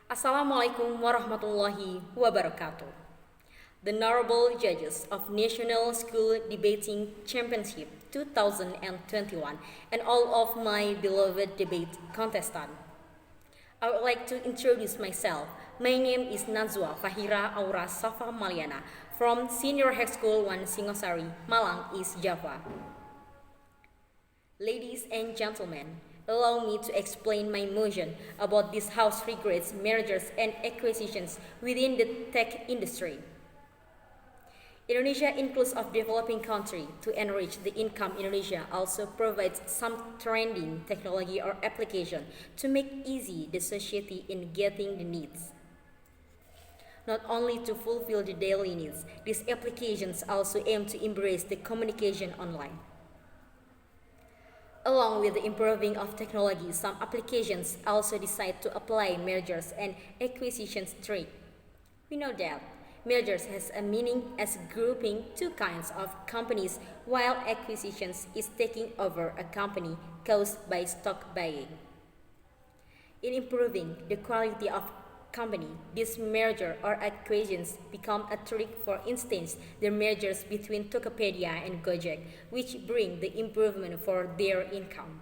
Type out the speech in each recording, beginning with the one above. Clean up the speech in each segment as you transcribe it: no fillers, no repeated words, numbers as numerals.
Assalamualaikum warahmatullahi wabarakatuh. The honorable judges of National School Debating Championship 2021 and all of my beloved debate contestants. I would like to introduce myself. My name is Nazwa Fakhira Awra Safamaliyana from Senior High School 1 Singosari, Malang, East Java. Ladies and gentlemen, allow me to explain my motion about this House regrets mergers and acquisitions within the tech industry. Indonesia includes of developing country to enrich the income. Indonesia also provides some trending technology or application to make easy the society in getting the needs. Not only to fulfill the daily needs, these applications also aim to embrace the communication online. Along with the improving of technology, some applications also decide to apply mergers and acquisitions trick. We know that mergers has a meaning as grouping two kinds of companies, while acquisitions is taking over a company caused by stock buying. In improving the quality of company, this merger or acquisitions become a trick. For instance, the mergers between Tokopedia and Gojek, which bring the improvement for their income.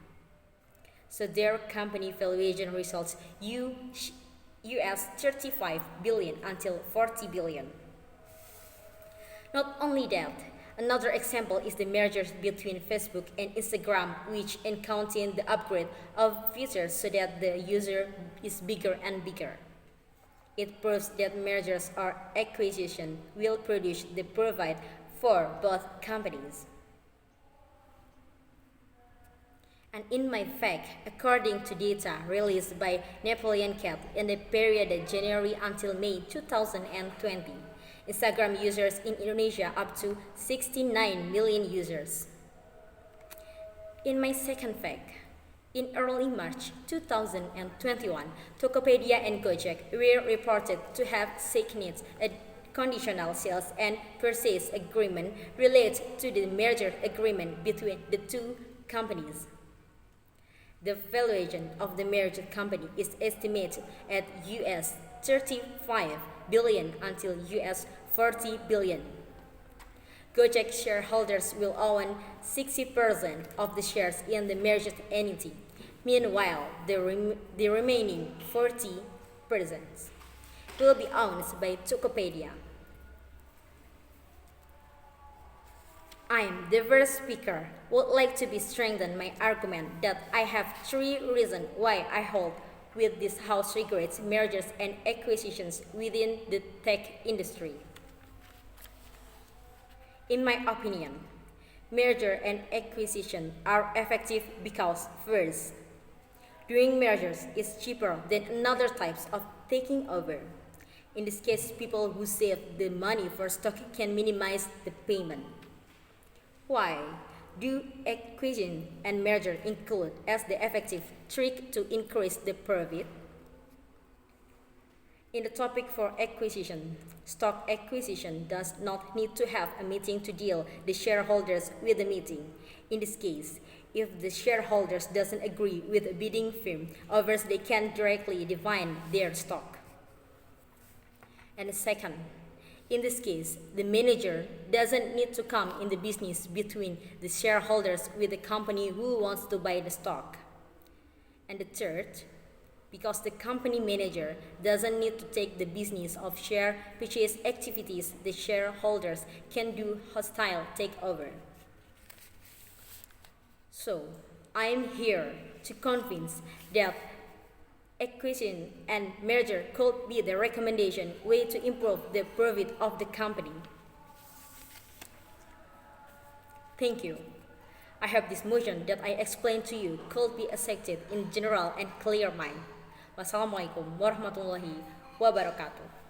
So their company valuation results US 35 billion until 40 billion. Not only that, another example is the mergers between Facebook and Instagram, which encountering the upgrade of features so that the user is bigger and bigger. It proves that mergers or acquisition will produce the profit for both companies. And in my fact, according to data released by Napoleon Cat in the period of January until May 2020, Instagram users in Indonesia up to 69 million users. In my second fact, in early March 2021, Tokopedia and Gojek were reported to have signed a conditional sales and purchase agreement related to the merger agreement between the two companies. The valuation of the merged company is estimated at US 35 billion until US 40 billion. Gojek shareholders will own 60% of the shares in the merged entity. Meanwhile, the remaining 40% will be owned by Tokopedia. I am the first speaker would like to be strengthen my argument that I have three reasons why I hold with this House regrets mergers and acquisitions within the tech industry. In my opinion, merger and acquisition are effective because first, doing mergers is cheaper than another types of taking over. In this case, people who save the money for stock can minimize the payment. Why do acquisition and merger include as the effective trick to increase the profit? In the topic for acquisition, stock acquisition does not need to have a meeting to deal the shareholders with the meeting. In this case, if the shareholders doesn't agree with a bidding firm, others they can directly divide their stock. And second, in this case, the manager doesn't need to come in the business between the shareholders with the company who wants to buy the stock. And the third, because the company manager doesn't need to take the business of share purchase activities, the shareholders can do hostile takeover. So, I am here to convince that acquisition and merger could be the recommendation way to improve the profit of the company. Thank you. I hope this motion that I explained to you could be accepted in general and clear mind. Wassalamualaikum warahmatullahi wabarakatuh.